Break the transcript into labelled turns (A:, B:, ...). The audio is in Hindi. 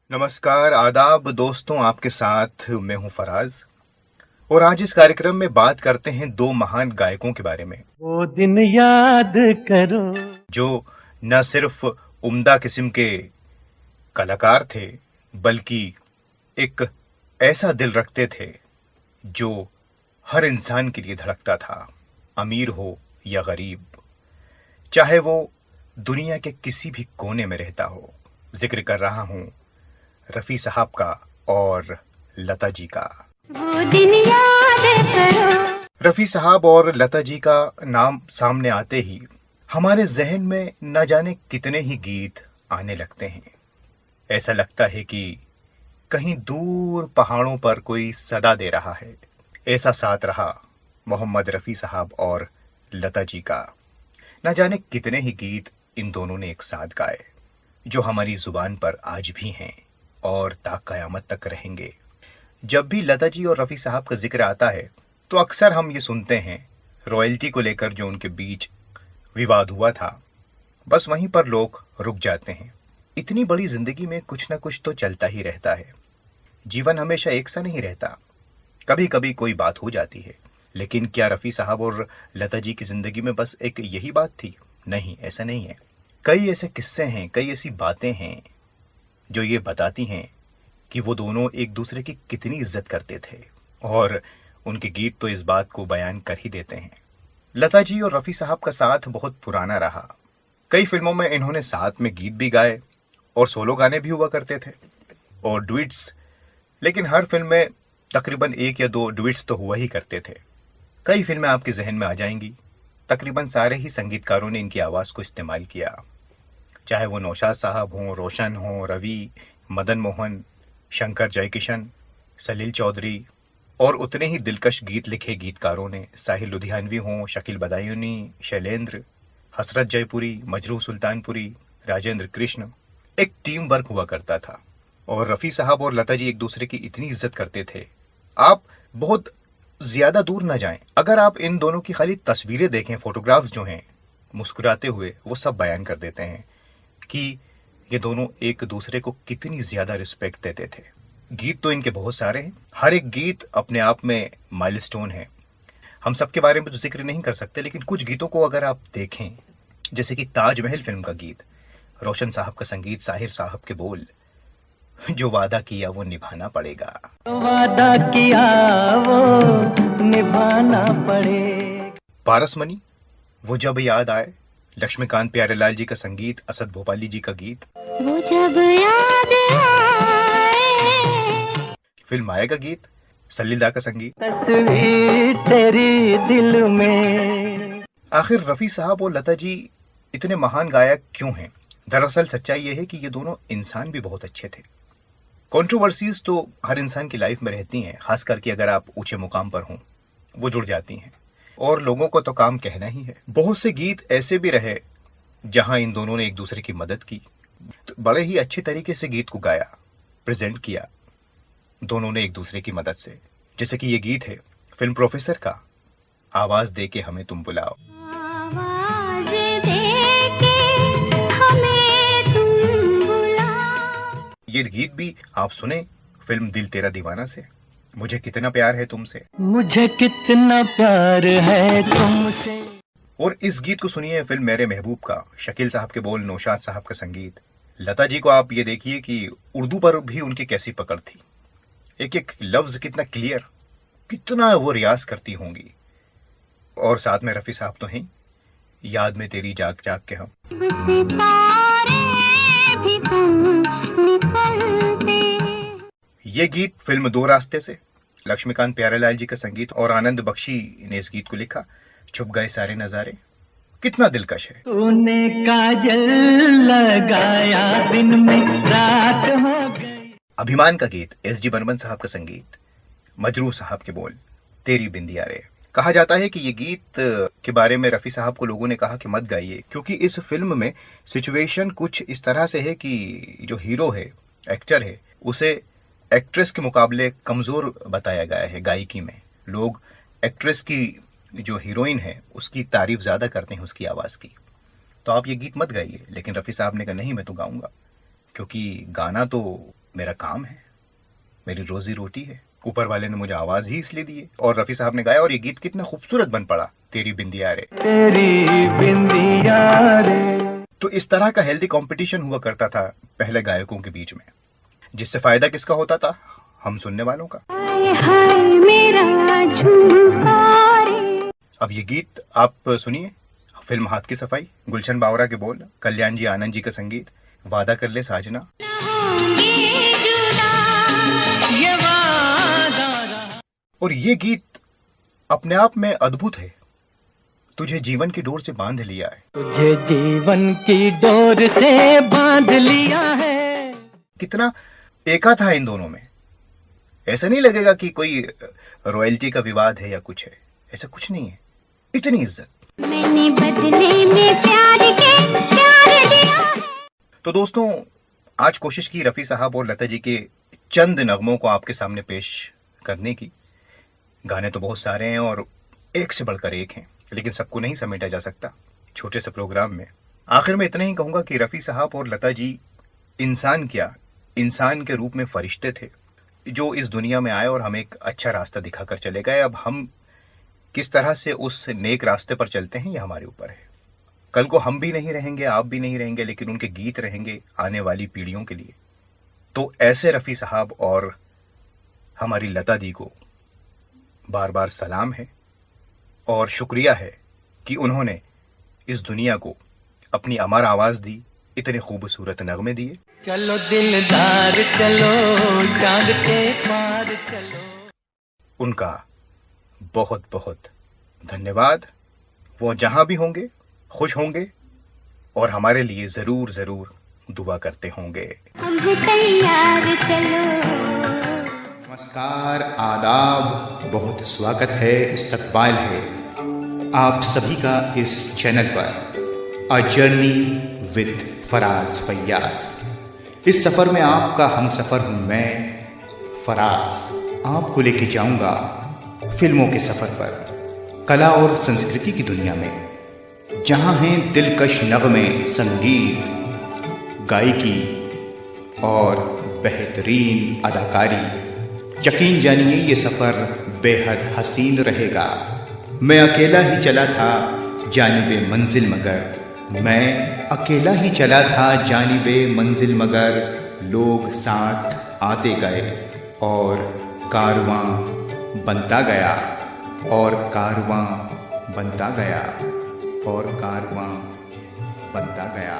A: नमस्कार, आदाब दोस्तों, आपके साथ मैं हूं फराज। और आज इस कार्यक्रम में बात करते हैं दो महान गायकों के बारे में
B: वो दिन याद करो।
A: जो न सिर्फ उम्दा किस्म के कलाकार थे, बल्कि एक ऐसा दिल रखते थे जो हर इंसान के लिए धड़कता था, अमीर हो या गरीब, चाहे वो दुनिया के किसी भी कोने में रहता हो। जिक्र कर रहा हूं रफ़ी साहब का और लता जी का।
C: वो दिन याद करो।
A: रफ़ी साहब और लता जी का नाम सामने आते ही हमारे जहन में न जाने कितने ही गीत आने लगते हैं। ऐसा लगता है कि कहीं दूर पहाड़ों पर कोई सदा दे रहा है। ऐसा साथ रहा मोहम्मद रफ़ी साहब और लता जी का। न जाने कितने ही गीत इन दोनों ने एक साथ गाए, जो हमारी जुबान पर आज भी हैं और ता कयामत तक रहेंगे। जब भी लता जी और रफ़ी साहब का जिक्र आता है तो अक्सर हम ये सुनते हैं रॉयल्टी को लेकर जो उनके बीच विवाद हुआ था, बस वहीं पर लोग रुक जाते हैं। इतनी बड़ी जिंदगी में कुछ ना कुछ तो चलता ही रहता है। जीवन हमेशा एक सा नहीं रहता, कभी कभी कोई बात हो जाती है। लेकिन क्या रफ़ी साहब और लता जी की जिंदगी में बस एक यही बात थी? नहीं, ऐसा नहीं है। कई ऐसे किस्से हैं, कई ऐसी बातें हैं जो ये बताती हैं कि वो दोनों एक दूसरे की कितनी इज्जत करते थे, और उनके गीत तो इस बात को बयान कर ही देते हैं। लता जी और रफ़ी साहब का साथ बहुत पुराना रहा। कई फिल्मों में इन्होंने साथ में गीत भी गाए और सोलो गाने भी हुआ करते थे और डुइट्स, लेकिन हर फिल्म में तकरीबन एक या दो डुइट्स तो हुआ ही करते थे। कई फिल्में आपके जहन में आ जाएंगी, तकरीबन सारे ही संगीतकारों ने इनकी आवाज़ को इस्तेमाल किया, चाहे वो नौशाद साहब हों, रोशन हों, रवि, मदन मोहन, शंकर जयकिशन, सलील चौधरी, और उतने ही दिलकश गीत लिखे गीतकारों ने, साहिल लुधियानवी हों, शकील बदायूनी, शैलेंद्र, हसरत जयपुरी, मजरूह सुल्तानपुरी, राजेंद्र कृष्ण। एक टीम वर्क हुआ करता था और रफ़ी साहब और लता जी एक दूसरे की इतनी इज्जत करते थे। आप बहुत ज्यादा दूर ना जाएं, अगर आप इन दोनों की खाली तस्वीरें देखें, फोटोग्राफ्स जो हैं मुस्कुराते हुए, वो सब बयान कर देते हैं कि ये दोनों एक दूसरे को कितनी ज्यादा रिस्पेक्ट देते थे। गीत तो इनके बहुत सारे हैं, हर एक गीत अपने आप में माइलस्टोन है। हम सबके बारे में तो जिक्र नहीं कर सकते, लेकिन कुछ गीतों को अगर आप देखें, जैसे कि ताजमहल फिल्म का गीत, रोशन साहब का संगीत, साहिर साहब के बोल, जो वादा किया वो निभाना पड़ेगा।
B: वादा किया वो निभाना पड़े।
A: पारसमनी, वो जब याद आए, लक्ष्मीकांत प्यारेलाल जी का संगीत, असद भोपाली जी का गीत,
C: वो जब याद आए।
A: फिल्म माया का गीत, सलीलदा का संगीत।
B: तस्वीर तेरी दिल में।
A: आखिर रफ़ी साहब और लता जी इतने महान गायक क्यों हैं? दरअसल सच्चाई यह है कि ये दोनों इंसान भी बहुत अच्छे थे। कंट्रोवर्सीज तो हर इंसान की लाइफ में रहती हैं, खास करके अगर आप ऊंचे मुकाम पर हों, वो जुड़ जाती हैं। और लोगों को तो काम कहना ही है। बहुत से गीत ऐसे भी रहे जहां इन दोनों ने एक दूसरे की मदद की, तो बड़े ही अच्छे तरीके से गीत को गाया, प्रेजेंट किया दोनों ने एक दूसरे की मदद से। जैसे कि ये गीत है फिल्म प्रोफेसर का, आवाज दे के हमें तुम बुलाओ।
C: आवाज़ दे के हमें तुम बुलाओ।
A: ये गीत भी आप सुने फिल्म दिल तेरा दीवाना से, मुझे कितना प्यार है तुमसे।
B: मुझे कितना प्यार है तुमसे।
A: और इस गीत को सुनिए फिल्म मेरे महबूब का, शकील साहब के बोल, नौशाद साहब का संगीत। लता जी को आप ये देखिए कि उर्दू पर भी उनकी कैसी पकड़ थी, एक एक लफ्ज कितना क्लियर, कितना वो रियाज करती होंगी। और साथ में रफ़ी साहब तो हैं, याद में तेरी जाग जाग के हम।
C: सितारे भी कम निकलते।
A: ये गीत फिल्म दो रास्ते से, लक्ष्मीकांत प्यारेलाल जी का संगीत और आनंद बख्शी ने इस गीत को लिखा। छुप गए सारे नजारे, कितना दिलकश है।
B: तूने काजल लगाया दिन में रात हो गई।
A: अभिमान का गीत, एस.डी. बर्मन साहब का संगीत, मजरूह साहब के बोल, तेरी बिंदिया रे। कहा जाता है कि ये गीत के बारे में रफ़ी साहब को लोगों ने कहा कि मत गाइए, क्योंकि इस फिल्म में सिचुएशन कुछ इस तरह से है कि जो हीरो है, एक्टर है, उसे एक्ट्रेस के मुकाबले कमज़ोर बताया गया है गायकी में। लोग एक्ट्रेस की, जो हीरोइन है, उसकी तारीफ ज़्यादा करते हैं, उसकी आवाज़ की। तो आप ये गीत मत गाइए। लेकिन रफ़ी साहब ने कहा नहीं, मैं तो गाऊंगा, क्योंकि गाना तो मेरा काम है, मेरी रोजी रोटी है। ऊपर वाले ने मुझे आवाज ही इसलिए दी है। और रफी साहब ने गाया और ये गीत कितना खूबसूरत बन पड़ा, तेरी बिंदिया रे।
B: तेरी बिंदिया रे।
A: तो इस तरह का हेल्दी कंपटीशन हुआ करता था पहले गायकों के बीच में, जिससे फायदा किसका होता था? हम सुनने वालों का।
C: हाय हाय मेरा झुमका रे।
A: अब ये गीत आप सुनिए, फिल्म हाथ की सफाई, गुलशन बावरा के बोल, कल्याण जी आनंद जी का संगीत, वादा कर ले साजना।
C: होंगे जुदा।
B: ये वादा।
A: और ये गीत अपने आप में अद्भुत है। तुझे जीवन की डोर से बांध लिया है।
B: तुझे जीवन की डोर से बांध लिया है।
A: कितना एका था इन दोनों में। ऐसा नहीं लगेगा कि कोई रॉयल्टी का विवाद है या कुछ है, ऐसा कुछ नहीं है। इतनी इज्जत।
C: मैंने बदले में प्यार दिया है।
A: तो दोस्तों, आज कोशिश की रफ़ी साहब और लता जी के चंद नगमों को आपके सामने पेश करने की। गाने तो बहुत सारे हैं और एक से बढ़कर एक हैं, लेकिन सबको नहीं समेटा जा सकता छोटे से प्रोग्राम में। आखिर में इतना ही कहूँगा कि रफ़ी साहब और लता जी इंसान क्या, इंसान के रूप में फरिश्ते थे जो इस दुनिया में आए और हमें एक अच्छा रास्ता दिखाकर चले गए। अब हम किस तरह से उस नेक रास्ते पर चलते हैं, ये हमारे ऊपर है। कल को हम भी नहीं रहेंगे, आप भी नहीं रहेंगे, लेकिन उनके गीत रहेंगे आने वाली पीढ़ियों के लिए। तो ऐसे रफ़ी साहब और हमारी लता दी को बार बार सलाम है और शुक्रिया है कि उन्होंने इस दुनिया को अपनी अमर आवाज़ दी, इतने खूबसूरत नगमे दिए।
B: चलो दिलदार चलो, चांद के पार चलो।
A: उनका बहुत बहुत धन्यवाद। वो जहां भी होंगे खुश होंगे और हमारे लिए जरूर जरूर दुआ करते होंगे।
C: हम हैं तैयार चलो।
A: नमस्कार, आदाब, बहुत स्वागत है, इस्तकबाल है आप सभी का इस चैनल पर a journey with Faraz Faiyaz. इस सफ़र में आपका हम सफ़र हूँ मैं फराज। आपको लेके जाऊंगा फिल्मों के सफ़र पर, कला और संस्कृति की दुनिया में, जहाँ हैं दिलकश नगमे, संगीत, गायकी और बेहतरीन अदाकारी। यकीन जानिए ये सफ़र बेहद हसीन रहेगा। मैं अकेला ही चला था जानिबे मंजिल मगर, मैं अकेला ही चला था जानिबे मंजिल मगर, लोग साथ आते गए और कारवां बनता गया और कारवां बनता गया और कारवां बनता गया।